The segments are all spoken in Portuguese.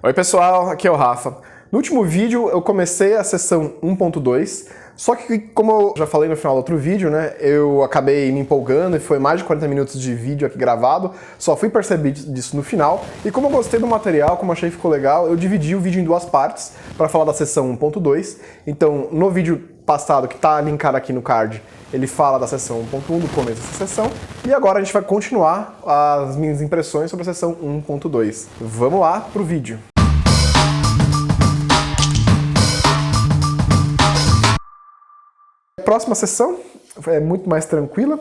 Oi pessoal, aqui é o Rafa. No último vídeo eu comecei a sessão 1.2, só que como eu já falei no final do outro vídeo, né, eu acabei me empolgando e foi mais de 40 minutos de vídeo aqui gravado, só fui perceber disso no final, e como eu gostei do material, como achei que ficou legal, eu dividi o vídeo em duas partes para falar da sessão 1.2. Então, no vídeo passado, que está linkado aqui no card, ele fala da sessão 1.1, do começo dessa sessão, e agora a gente vai continuar as minhas impressões sobre a sessão 1.2. Vamos lá pro vídeo. A próxima sessão é muito mais tranquila,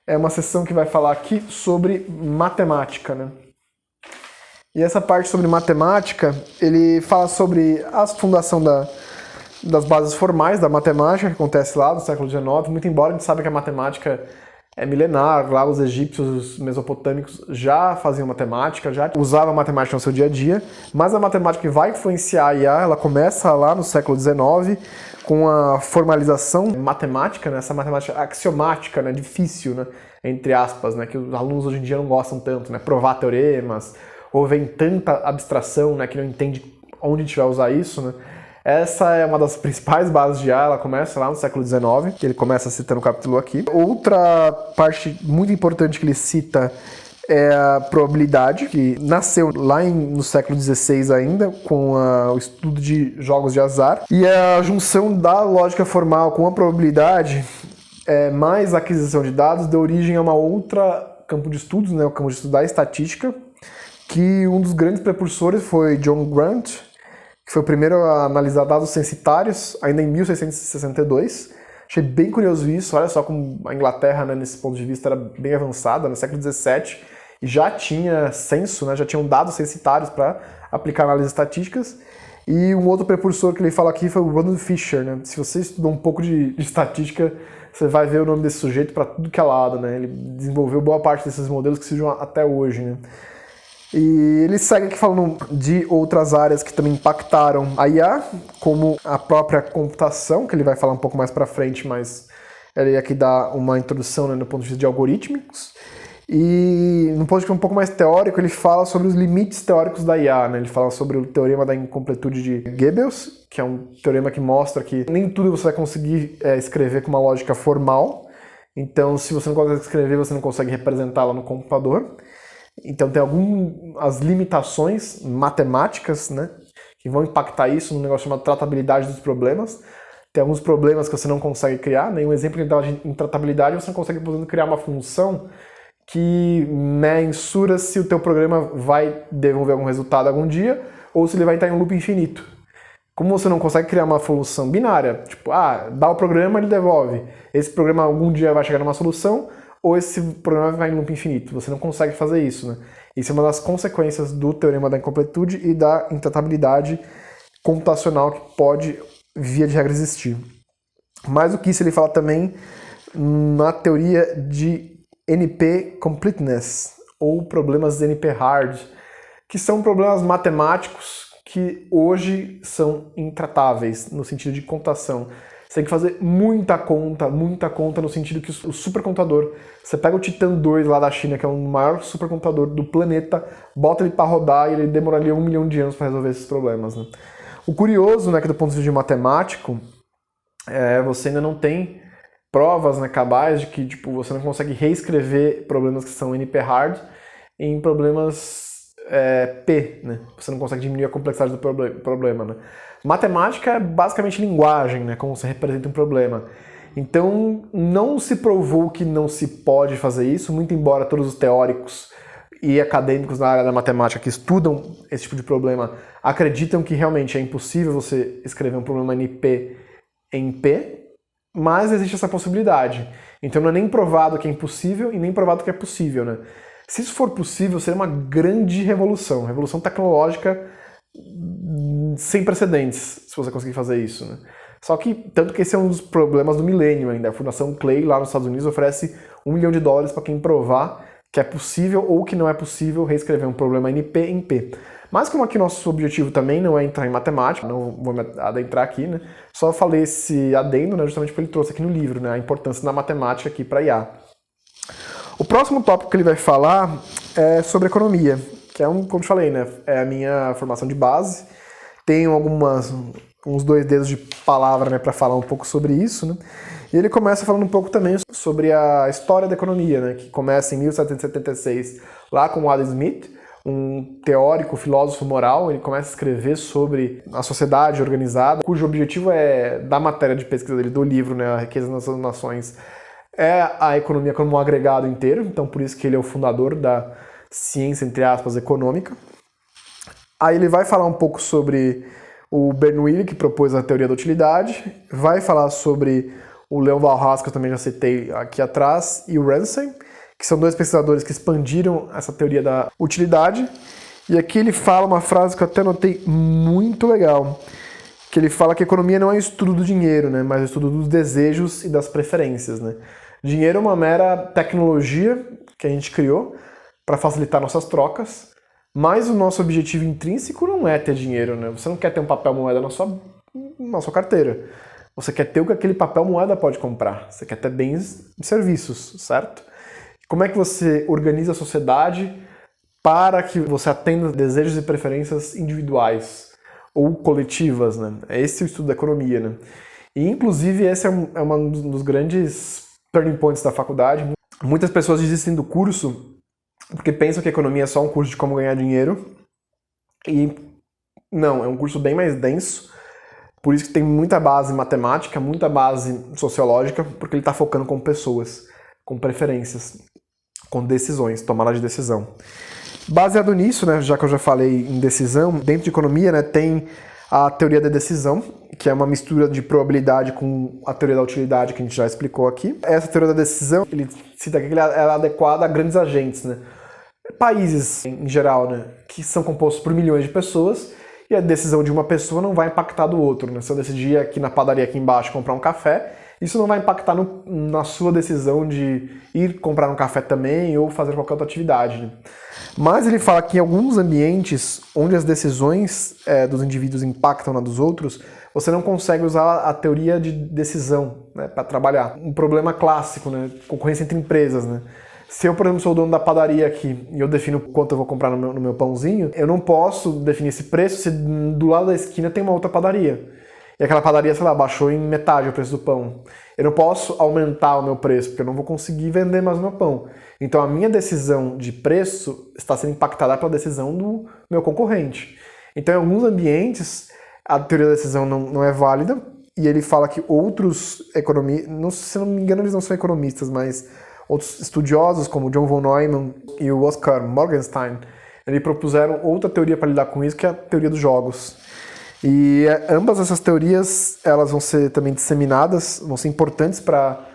é uma sessão que vai falar aqui sobre matemática, né? E essa parte sobre matemática, ele fala sobre a fundação das bases formais da matemática, que acontece lá no século XIX, muito embora a gente saiba que a matemática é milenar, lá os egípcios, os mesopotâmicos já faziam matemática, já usavam matemática no seu dia a dia, mas a matemática que vai influenciar a IA, ela começa lá no século XIX, com a formalização matemática, né, essa matemática axiomática, né, difícil, né, entre aspas, né, que os alunos hoje em dia não gostam tanto, né, provar teoremas, ou vem tanta abstração, né, que não entende onde a gente vai usar isso, né. Essa é uma das principais bases de IA, ela começa lá no século XIX, que ele começa citando o capítulo aqui. Outra parte muito importante que ele cita é a probabilidade, que nasceu lá no século XVI ainda, com o estudo de jogos de azar. E a junção da lógica formal com a probabilidade, mais a aquisição de dados, deu origem a uma outra campo de estudos, né, o campo de estudo da estatística, que um dos grandes precursores foi John Grant, que foi o primeiro a analisar dados censitários, ainda em 1662. Achei bem curioso isso, olha só como a Inglaterra, né, nesse ponto de vista, era bem avançada, no século XVII, e já tinha censo, né, já tinham dados censitários para aplicar análises estatísticas. E um outro precursor que ele fala aqui foi o Ronald Fisher, né? Se você estudou um pouco de estatística, você vai ver o nome desse sujeito para tudo que é lado, né? Ele desenvolveu boa parte desses modelos que se usam até hoje, né? E ele segue aqui falando de outras áreas que também impactaram a IA, como a própria computação, que ele vai falar um pouco mais para frente, mas ele aqui dá uma introdução, né, no ponto de vista de algorítmicos. E no ponto de vista um pouco mais teórico, ele fala sobre os limites teóricos da IA, né? Ele fala sobre o teorema da incompletude de Gödel, que é um teorema que mostra que nem tudo você vai conseguir escrever com uma lógica formal. Então, se você não consegue escrever, você não consegue representá-la no computador. Então tem algumas limitações matemáticas, né, que vão impactar isso num negócio chamado tratabilidade dos problemas. Tem alguns problemas que você não consegue criar, né? Um exemplo que ele dá de intratabilidade, você não consegue, por exemplo, criar uma função que mensura se o teu programa vai devolver algum resultado algum dia ou se ele vai estar em um loop infinito. Como você não consegue criar uma solução binária, tipo, dá o programa, ele devolve. Esse programa algum dia vai chegar numa solução, ou esse programa vai em loop infinito. Você não consegue fazer isso, né? Isso é uma das consequências do teorema da incompletude e da intratabilidade computacional que pode, via de regra, existir. Mais do que isso, ele fala também na teoria de NP completeness, ou problemas de NP hard, que são problemas matemáticos que hoje são intratáveis, no sentido de computação. Você tem que fazer muita conta no sentido que o supercomputador, você pega o Titan 2 lá da China, que é o maior supercomputador do planeta, bota ele para rodar e ele demoraria 1 milhão de anos para resolver esses problemas, né? O curioso, né, que do ponto de vista matemático, você ainda não tem provas, né, cabais de que tipo, você não consegue reescrever problemas que são NP hard em problemas P, né? Você não consegue diminuir a complexidade do problema, né? Matemática é basicamente linguagem, né? Como você representa um problema. Então, não se provou que não se pode fazer isso, muito embora todos os teóricos e acadêmicos na área da matemática que estudam esse tipo de problema acreditam que realmente é impossível você escrever um problema NP em P, mas existe essa possibilidade. Então, não é nem provado que é impossível e nem provado que é possível, né? Se isso for possível, seria uma grande revolução tecnológica sem precedentes, se você conseguir fazer isso, né? Só que, tanto que esse é um dos problemas do milênio ainda. A Fundação Clay, lá nos Estados Unidos, oferece $1 milhão para quem provar que é possível ou que não é possível reescrever um problema NP em P. Mas como aqui nosso objetivo também não é entrar em matemática, não vou me adentrar aqui, né? Só falei esse adendo, né, justamente porque ele trouxe aqui no livro, né, a importância da matemática aqui para IA. O próximo tópico que ele vai falar é sobre economia, que é como eu falei, né? É a minha formação de base. Tenho uns 2 dedos de palavra, né, para falar um pouco sobre isso, né? E ele começa falando um pouco também sobre a história da economia, né, que começa em 1776, lá com o Adam Smith, um teórico, filósofo moral. Ele começa a escrever sobre a sociedade organizada, cujo objetivo é, da matéria de pesquisa dele, do livro, né, A Riqueza das Nações, é a economia como um agregado inteiro. Então, por isso que ele é o fundador da ciência, entre aspas, econômica. Aí ele vai falar um pouco sobre o Bernoulli, que propôs a teoria da utilidade, vai falar sobre o Leon Walras, que eu também já citei aqui atrás, e o Ramsay, que são 2 pesquisadores que expandiram essa teoria da utilidade. E aqui ele fala uma frase que eu até notei muito legal, que ele fala que a economia não é um estudo do dinheiro, né, mas um estudo dos desejos e das preferências, né. Dinheiro é uma mera tecnologia que a gente criou para facilitar nossas trocas, mas o nosso objetivo intrínseco não é ter dinheiro, né. Você não quer ter um papel moeda na sua carteira. Você quer ter o que aquele papel moeda pode comprar. Você quer ter bens e serviços, certo? Como é que você organiza a sociedade para que você atenda desejos e preferências individuais ou coletivas, né? Esse é o estudo da economia, né? E, inclusive, esse é um dos grandes turning points da faculdade. Muitas pessoas desistem do curso porque pensam que a economia é só um curso de como ganhar dinheiro. E não, é um curso bem mais denso. Por isso que tem muita base matemática, muita base sociológica, porque ele está focando com pessoas, com preferências, com decisões, tomada de decisão. Baseado nisso, né, já que eu já falei em decisão, dentro de economia, né, tem a teoria da decisão, que é uma mistura de probabilidade com a teoria da utilidade, que a gente já explicou aqui. Essa teoria da decisão, ele cita aqui que ela é adequada a grandes agentes, né? Países, em geral, né, que são compostos por milhões de pessoas, e a decisão de uma pessoa não vai impactar do outro, né? Se eu decidir aqui na padaria aqui embaixo comprar um café, isso não vai impactar na sua decisão de ir comprar um café também ou fazer qualquer outra atividade, né? Mas ele fala que em alguns ambientes onde as decisões dos indivíduos impactam na dos outros, você não consegue usar a teoria de decisão, né, para trabalhar. Um problema clássico, né? Concorrência entre empresas, né? Se eu, por exemplo, sou o dono da padaria aqui e eu defino quanto eu vou comprar no meu pãozinho, eu não posso definir esse preço se do lado da esquina tem uma outra padaria. E aquela padaria, sei lá, baixou em metade o preço do pão. Eu não posso aumentar o meu preço, porque eu não vou conseguir vender mais o meu pão. Então a minha decisão de preço está sendo impactada pela decisão do meu concorrente. Então em alguns ambientes a teoria da decisão não é válida, e ele fala que outros economistas, se não me engano eles não são economistas, mas outros estudiosos, como John von Neumann e o Oscar Morgenstern, eles propuseram outra teoria para lidar com isso, que é a teoria dos jogos. E ambas essas teorias, elas vão ser também disseminadas, vão ser importantes para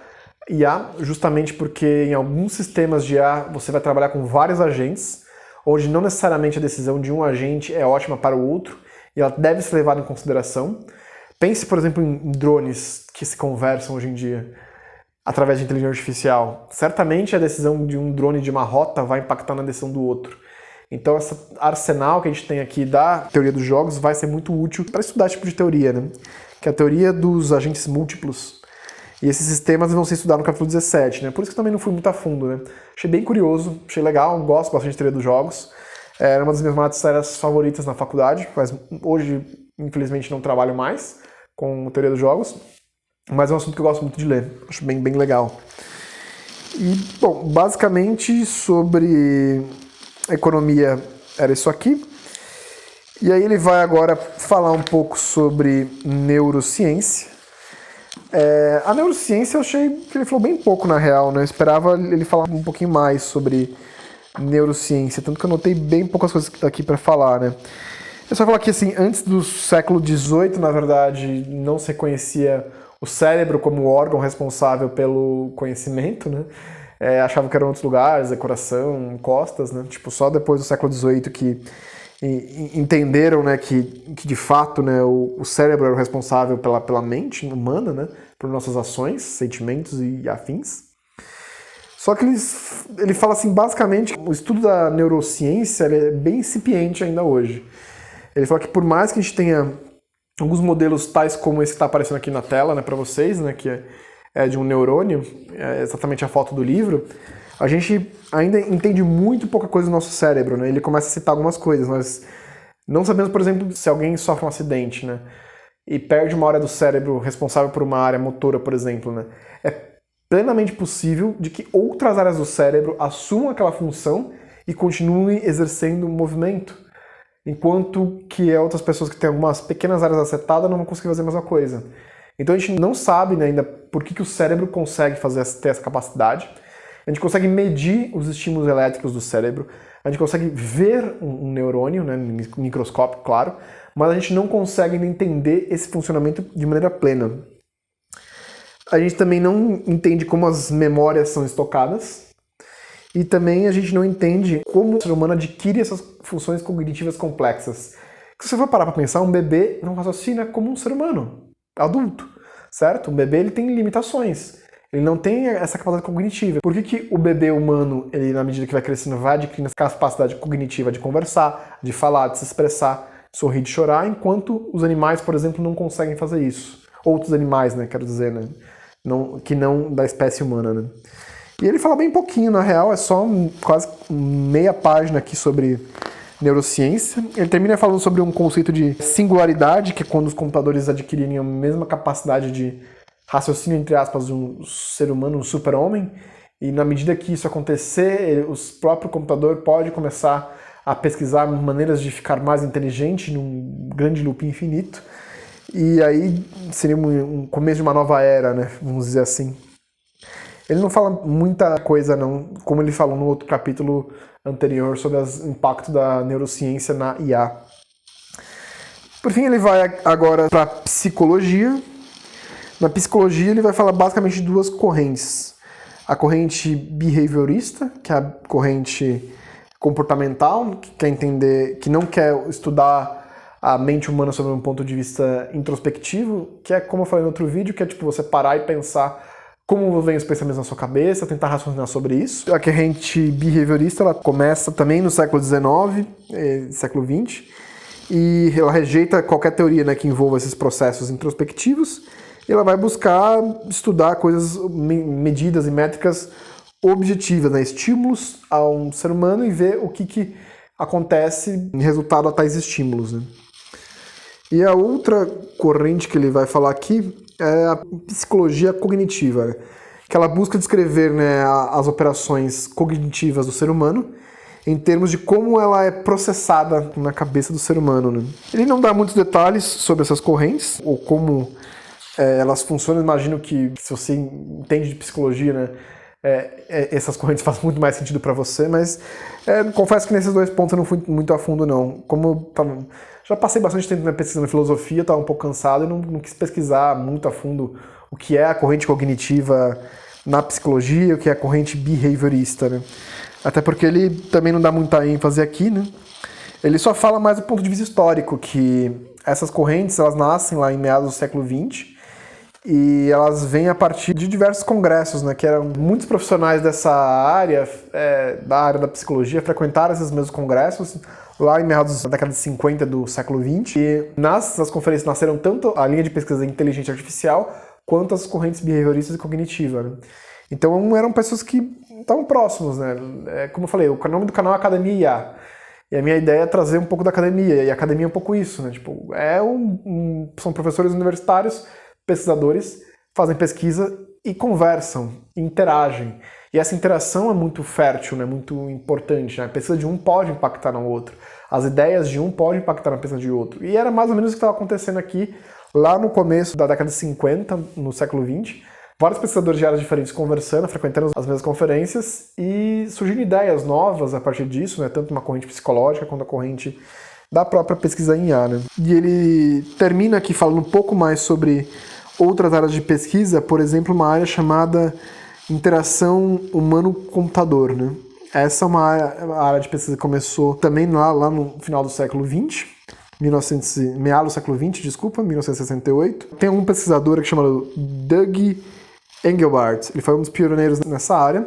IA, justamente porque em alguns sistemas de IA você vai trabalhar com vários agentes, onde não necessariamente a decisão de um agente é ótima para o outro, e ela deve ser levada em consideração. Pense, por exemplo, em drones que se conversam hoje em dia através de inteligência artificial. Certamente a decisão de um drone de uma rota vai impactar na decisão do outro. Então esse arsenal que a gente tem aqui da teoria dos jogos vai ser muito útil para estudar esse tipo de teoria, né? Que é a teoria dos agentes múltiplos. E esses sistemas vão ser estudados no capítulo 17, né? Por isso que eu também não fui muito a fundo, né? Achei bem curioso, achei legal, gosto bastante de teoria dos jogos. Era uma das minhas matérias favoritas na faculdade, mas hoje, infelizmente, não trabalho mais com teoria dos jogos. Mas é um assunto que eu gosto muito de ler, acho bem legal. E, bom, basicamente sobre economia era isso aqui. E aí ele vai agora falar um pouco sobre neurociência. A neurociência eu achei que ele falou bem pouco na real, né? Eu esperava ele falar um pouquinho mais sobre neurociência, tanto que eu notei bem poucas coisas aqui para falar, né? Eu só falar que assim, antes do século XVIII, na verdade, não se reconhecia o cérebro como órgão responsável pelo conhecimento, né? Achavam que eram outros lugares, coração, costas, né? Tipo, só depois do século XVIII que entenderam, né, que de fato, né, o cérebro era o responsável pela mente humana, né, por nossas ações, sentimentos e afins. Só que ele fala assim, basicamente, o estudo da neurociência é bem incipiente ainda hoje. Ele fala que por mais que a gente tenha alguns modelos tais como esse que está aparecendo aqui na tela, né, para vocês, né, que é de um neurônio, é exatamente a foto do livro, A gente ainda entende muito pouca coisa do nosso cérebro, né? Ele começa a citar algumas coisas, mas não sabemos, por exemplo, se alguém sofre um acidente, né? E perde uma área do cérebro responsável por uma área motora, por exemplo, né? É plenamente possível de que outras áreas do cérebro assumam aquela função e continuem exercendo o movimento, enquanto que outras pessoas que têm algumas pequenas áreas afetadas não vão conseguir fazer a mesma coisa. Então a gente não sabe, né, ainda por que o cérebro consegue ter essa capacidade. A gente consegue medir os estímulos elétricos do cérebro, a gente consegue ver um neurônio, né, no microscópio, claro, mas a gente não consegue entender esse funcionamento de maneira plena. A gente também não entende como as memórias são estocadas e também a gente não entende como o ser humano adquire essas funções cognitivas complexas. Se você for parar para pensar, um bebê não raciocina como um ser humano adulto, certo? Um bebê ele tem limitações. Ele não tem essa capacidade cognitiva. Por que o bebê humano, ele, na medida que vai crescendo, vai adquirindo essa capacidade cognitiva de conversar, de falar, de se expressar, de sorrir, de chorar, enquanto os animais, por exemplo, não conseguem fazer isso? Outros animais, né, quero dizer, né? Que não da espécie humana, né? E ele fala bem pouquinho, na real, é só quase meia página aqui sobre neurociência. Ele termina falando sobre um conceito de singularidade, que é quando os computadores adquirirem a mesma capacidade de raciocínio, entre aspas, de um ser humano, um super-homem, e na medida que isso acontecer, o próprio computador pode começar a pesquisar maneiras de ficar mais inteligente num grande loop infinito, e aí seria um começo de uma nova era, né, vamos dizer assim. Ele não fala muita coisa, não, como ele falou no outro capítulo anterior sobre o impacto da neurociência na IA. Por fim, ele vai agora para a psicologia. Na psicologia, ele vai falar basicamente de duas correntes. A corrente behaviorista, que é a corrente comportamental, que quer entender, que não quer estudar a mente humana sob um ponto de vista introspectivo, que é, como eu falei no outro vídeo, que é tipo você parar e pensar como vem os pensamentos na sua cabeça, tentar raciocinar sobre isso. A corrente behaviorista, ela começa também no século XIX, século XX, e ela rejeita qualquer teoria, né, que envolva esses processos introspectivos. Ela vai buscar estudar coisas, medidas e métricas objetivas, né, estímulos a um ser humano e ver o que acontece em resultado a tais estímulos, né. E a outra corrente que ele vai falar aqui é a psicologia cognitiva, né, que ela busca descrever, né, as operações cognitivas do ser humano em termos de como ela é processada na cabeça do ser humano, né. Ele não dá muitos detalhes sobre essas correntes, ou como elas funcionam. Imagino que se você entende de psicologia, né, essas correntes fazem muito mais sentido para você, mas confesso que nesses dois pontos eu não fui muito a fundo, não. Como eu já passei bastante tempo pesquisando filosofia, estava um pouco cansado e não quis pesquisar muito a fundo o que é a corrente cognitiva na psicologia, o que é a corrente behaviorista, né? Até porque ele também não dá muita ênfase aqui, né? Ele só fala mais do ponto de vista histórico, que essas correntes elas nascem lá em meados do século XX, e elas vêm a partir de diversos congressos, né, que eram muitos profissionais dessa área, da área da psicologia, frequentaram esses mesmos congressos lá em meados da década de 50 do século XX. E nessas conferências nasceram tanto a linha de pesquisa de inteligência artificial quanto as correntes behavioristas e cognitivas, né? Então eram pessoas que estavam próximos, né? Como eu falei, o nome do canal é Academia IA. E a minha ideia é trazer um pouco da academia, e a academia é um pouco isso, né? Tipo, são professores universitários, pesquisadores, fazem pesquisa e conversam, interagem. E essa interação é muito fértil, né? Muito importante, né? A pesquisa de um pode impactar no outro. As ideias de um podem impactar na pesquisa de outro. E era mais ou menos o que estava acontecendo aqui, lá no começo da década de 50, no século XX. Vários pesquisadores de áreas diferentes conversando, frequentando as mesmas conferências e surgindo ideias novas a partir disso, né? Tanto uma corrente psicológica quanto a corrente da própria pesquisa em IA, né? E ele termina aqui falando um pouco mais sobre outras áreas de pesquisa, por exemplo, uma área chamada interação humano-computador, né? Essa é uma área de pesquisa que começou também lá no final do século XX, meados do século XX, desculpa, 1968. Tem um pesquisador que chama Doug Engelbart. Ele foi um dos pioneiros nessa área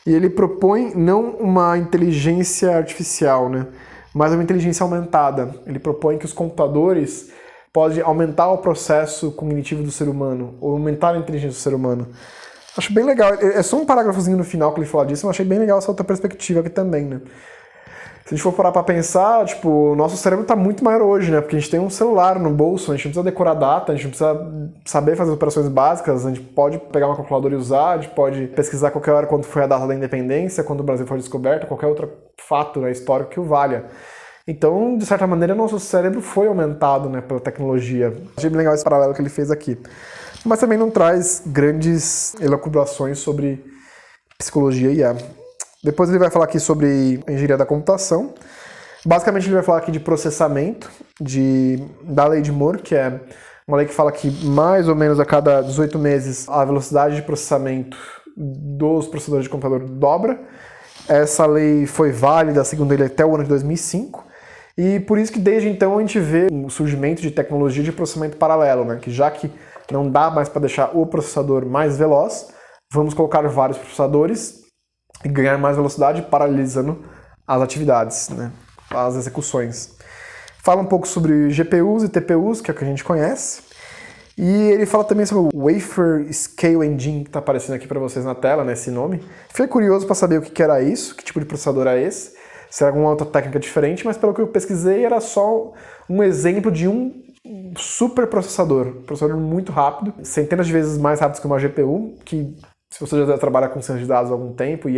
e ele propõe não uma inteligência artificial, né, mas uma inteligência aumentada. Ele propõe que os computadores podem aumentar o processo cognitivo do ser humano ou aumentar a inteligência do ser humano. Acho bem legal. É só um parágrafozinho no final que ele fala disso, mas achei bem legal essa outra perspectiva aqui também, né? Se a gente for parar pra pensar, tipo, o nosso cérebro tá muito maior hoje, né? Porque a gente tem um celular no bolso, a gente não precisa decorar data, a gente não precisa saber fazer operações básicas, a gente pode pegar uma calculadora e usar, a gente pode pesquisar qualquer hora quando foi a data da independência, quando o Brasil foi descoberto, qualquer outro fato, né, histórico que o valha. Então, de certa maneira, nosso cérebro foi aumentado, né, pela tecnologia. Achei bem legal esse paralelo que ele fez aqui. Mas também não traz grandes elucubrações sobre psicologia e IA. Depois ele vai falar aqui sobre engenharia da computação. Basicamente ele vai falar aqui de processamento, da lei de Moore, que é uma lei que fala que mais ou menos a cada 18 meses a velocidade de processamento dos processadores de computador dobra. Essa lei foi válida, segundo ele, até o ano de 2005. E por isso que desde então a gente vê o surgimento de tecnologia de processamento paralelo, né? Que já que não dá mais para deixar o processador mais veloz, vamos colocar vários processadores e ganhar mais velocidade paralelizando as atividades, né, as execuções. Fala um pouco sobre GPUs e TPUs, que é o que a gente conhece. E ele fala também sobre o Wafer Scale Engine, que está aparecendo aqui para vocês na tela, né, esse nome. Fiquei curioso para saber o que era isso, que tipo de processador é esse, se era alguma outra técnica diferente, mas pelo que eu pesquisei era só um exemplo de um super processador muito rápido, centenas de vezes mais rápido que uma GPU, que se você já trabalha com ciência de dados há algum tempo,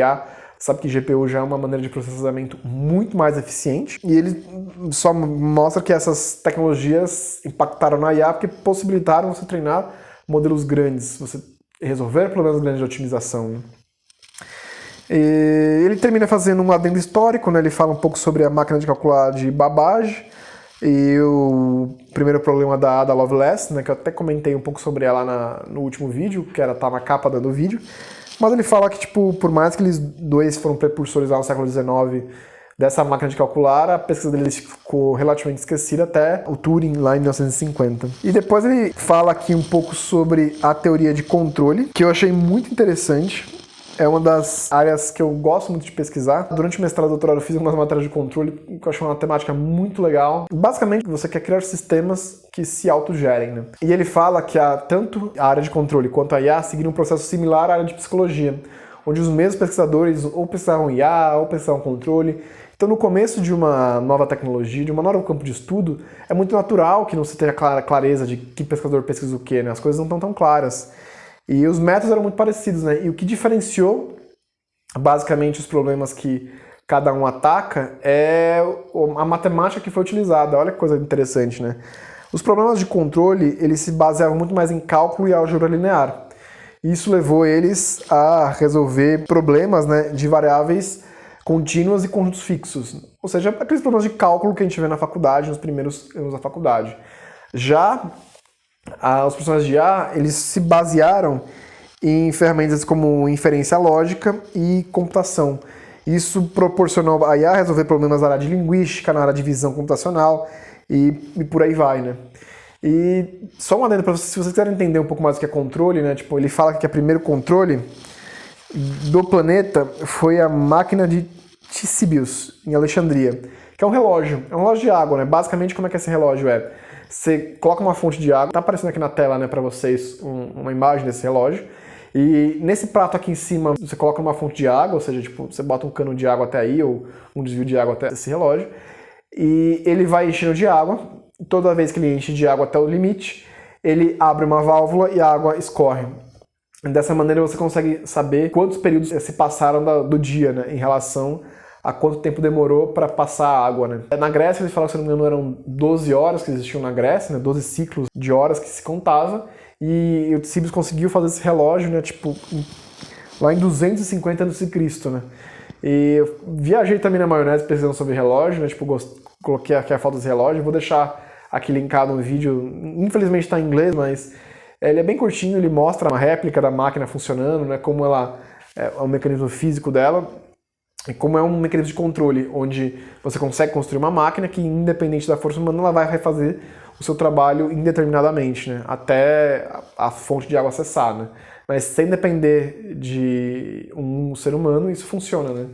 sabe que GPU já é uma maneira de processamento muito mais eficiente. E ele só mostra que essas tecnologias impactaram na IA porque possibilitaram você treinar modelos grandes, você resolver problemas grandes de otimização, né? E ele termina fazendo um adendo histórico, né? Ele fala um pouco sobre a máquina de calcular de Babbage e o primeiro problema da Ada Lovelace, né, que eu até comentei um pouco sobre ela no último vídeo, que tá na capa do vídeo. Mas ele fala que, tipo, por mais que eles dois foram precursores lá no século XIX dessa máquina de calcular, a pesquisa deles ficou relativamente esquecida até o Turing lá em 1950. E depois ele fala aqui um pouco sobre a teoria de controle, que eu achei muito interessante. É uma das áreas que eu gosto muito de pesquisar. Durante o mestrado e doutorado eu fiz algumas matérias de controle, que eu achei uma temática muito legal. Basicamente, você quer criar sistemas que se autogerem, né? E ele fala que tanto a área de controle quanto a IA seguiram um processo similar à área de psicologia, onde os mesmos pesquisadores ou pesquisavam IA ou pesquisavam controle. Então, no começo de uma nova tecnologia, de um novo campo de estudo, é muito natural que não se tenha clareza de que pesquisador pesquisa o quê, né? As coisas não estão tão claras. E os métodos eram muito parecidos, né? E o que diferenciou, basicamente, os problemas que cada um ataca é a matemática que foi utilizada. Olha que coisa interessante, né? Os problemas de controle, eles se baseavam muito mais em cálculo e álgebra linear. Isso levou eles a resolver problemas, né, de variáveis contínuas e conjuntos fixos. Ou seja, aqueles problemas de cálculo que a gente vê na faculdade, nos primeiros anos da faculdade. Já os processos de IA, eles se basearam em ferramentas como inferência lógica e computação. Isso proporcionou a IA resolver problemas na área de linguística, na área de visão computacional e por aí vai, né? E só uma adendo para vocês, se vocês quiserem entender um pouco mais o que é controle, né? Tipo, ele fala que o primeiro controle do planeta foi a máquina de Ctesibius, em Alexandria, que é um relógio de água, né? Basicamente, como é que esse relógio é? Você coloca uma fonte de água, tá aparecendo aqui na tela, né, para vocês uma imagem desse relógio, e nesse prato aqui em cima você coloca uma fonte de água, ou seja, tipo, você bota um cano de água até aí, ou um desvio de água até esse relógio, e ele vai enchendo de água. Toda vez que ele enche de água até o limite, ele abre uma válvula e a água escorre. Dessa maneira você consegue saber quantos períodos se passaram do dia, né, em relação a quanto tempo demorou para passar a água, né? Na Grécia, eles falaram que, se não me engano, eram 12 horas que existiam na Grécia, né? 12 ciclos de horas que se contava, e o Ctesibius conseguiu fazer esse relógio, né, tipo, lá em 250 a.C., né? E eu viajei também na maionese pesquisando sobre relógio, né? Tipo, coloquei aqui a foto desse relógio, vou deixar aqui linkado no vídeo, infelizmente está em inglês, mas ele é bem curtinho, ele mostra uma réplica da máquina funcionando, né? Como ela é o mecanismo físico dela, e como é um mecanismo de controle, onde você consegue construir uma máquina que, independente da força humana, ela vai refazer o seu trabalho indeterminadamente, né? Até a fonte de água cessar, né? Mas sem depender de um ser humano, isso funciona, né?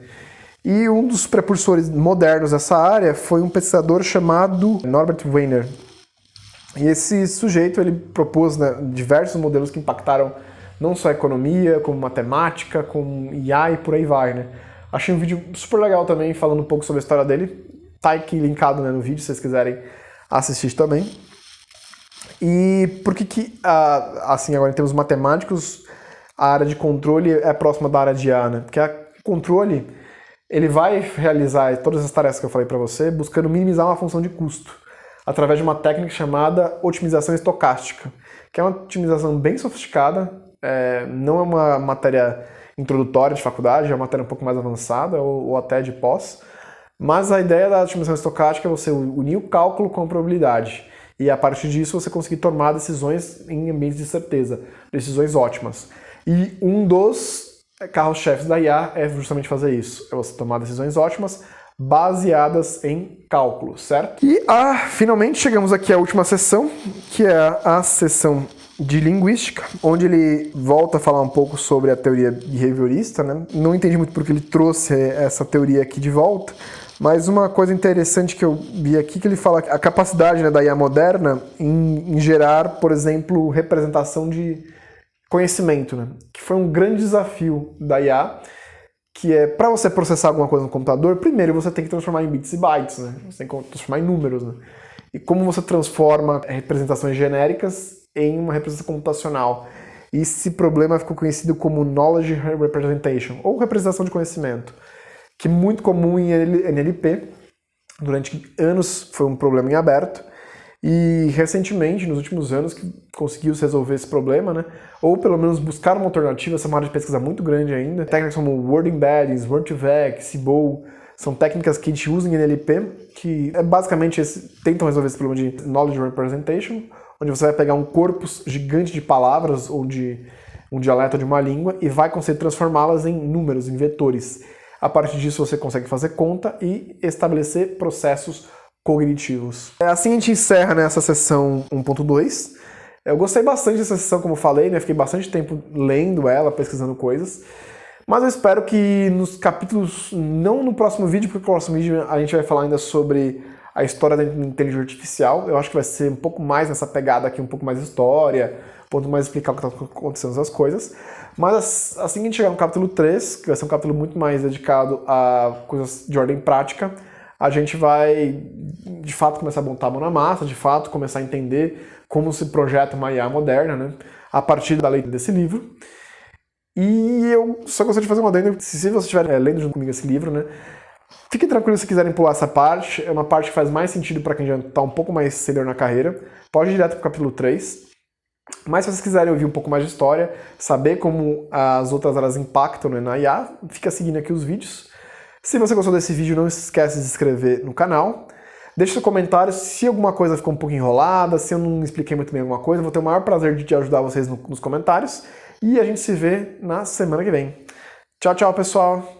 E um dos precursores modernos dessa área foi um pesquisador chamado Norbert Wiener. E esse sujeito, ele propôs, né, diversos modelos que impactaram não só economia, como matemática, como IA e por aí vai, né? Achei um vídeo super legal também, falando um pouco sobre a história dele. Tá aqui linkado, né, no vídeo, se vocês quiserem assistir também. E por que assim, agora em termos matemáticos, a área de controle é próxima da área de IA, né? Porque o controle, ele vai realizar todas as tarefas que eu falei para você, buscando minimizar uma função de custo, através de uma técnica chamada otimização estocástica, que é uma otimização bem sofisticada, não é uma matéria introdutória de faculdade, é uma matéria um pouco mais avançada, ou até de pós, mas a ideia da otimização estocástica é você unir o cálculo com a probabilidade, e a partir disso você conseguir tomar decisões em ambientes de certeza, decisões ótimas. E um dos carros-chefes da IA é justamente fazer isso, é você tomar decisões ótimas baseadas em cálculo, certo? E finalmente chegamos aqui à última sessão, que é a sessão de linguística, onde ele volta a falar um pouco sobre a teoria behaviorista, né? Não entendi muito porque ele trouxe essa teoria aqui de volta, mas uma coisa interessante que eu vi aqui, que ele fala a capacidade, né, da IA moderna em gerar, por exemplo, representação de conhecimento, né? Que foi um grande desafio da IA, que é, para você processar alguma coisa no computador, primeiro você tem que transformar em bits e bytes, né? Você tem que transformar em números, né? E como você transforma representações genéricas em uma representação computacional? E esse problema ficou conhecido como Knowledge Representation, ou representação de conhecimento, que é muito comum em NLP. Durante anos foi um problema em aberto, e recentemente, nos últimos anos, que conseguiu-se resolver esse problema, né? Ou pelo menos buscar uma alternativa. Essa é uma área de pesquisa muito grande ainda. Técnicas como Word Embeddings, Word2Vec, Cibol, são técnicas que a gente usa em NLP, que basicamente tentam resolver esse problema de Knowledge Representation, onde você vai pegar um corpus gigante de palavras ou de um dialeto de uma língua e vai conseguir transformá-las em números, em vetores. A partir disso você consegue fazer conta e estabelecer processos cognitivos. Assim a gente encerra nessa sessão 1.2. Eu gostei bastante dessa sessão, como eu falei, né? Fiquei bastante tempo lendo ela, pesquisando coisas. Mas eu espero que nos capítulos, não no próximo vídeo, porque no próximo vídeo a gente vai falar ainda sobre a história da inteligência artificial. Eu acho que vai ser um pouco mais nessa pegada aqui, um pouco mais história, um pouco mais explicar o que está acontecendo as coisas. Mas assim que a gente chegar no capítulo 3, que vai ser um capítulo muito mais dedicado a coisas de ordem prática, a gente vai, de fato, começar a botar a mão na massa, de fato, começar a entender como se projeta uma IA moderna, né, a partir da leitura desse livro. E eu só gostaria de fazer uma adendo, se você estiver lendo junto comigo esse livro, né, fique tranquilo se quiserem pular essa parte, é uma parte que faz mais sentido para quem já está um pouco mais sênior na carreira, pode ir direto para o capítulo 3. Mas se vocês quiserem ouvir um pouco mais de história, saber como as outras áreas impactam, né, na IA, fica seguindo aqui os vídeos. Se você gostou desse vídeo, não se esquece de se inscrever no canal. Deixe seu comentário se alguma coisa ficou um pouco enrolada, se eu não expliquei muito bem alguma coisa. Vou ter o maior prazer de te ajudar vocês nos comentários. E a gente se vê na semana que vem. Tchau, tchau, pessoal!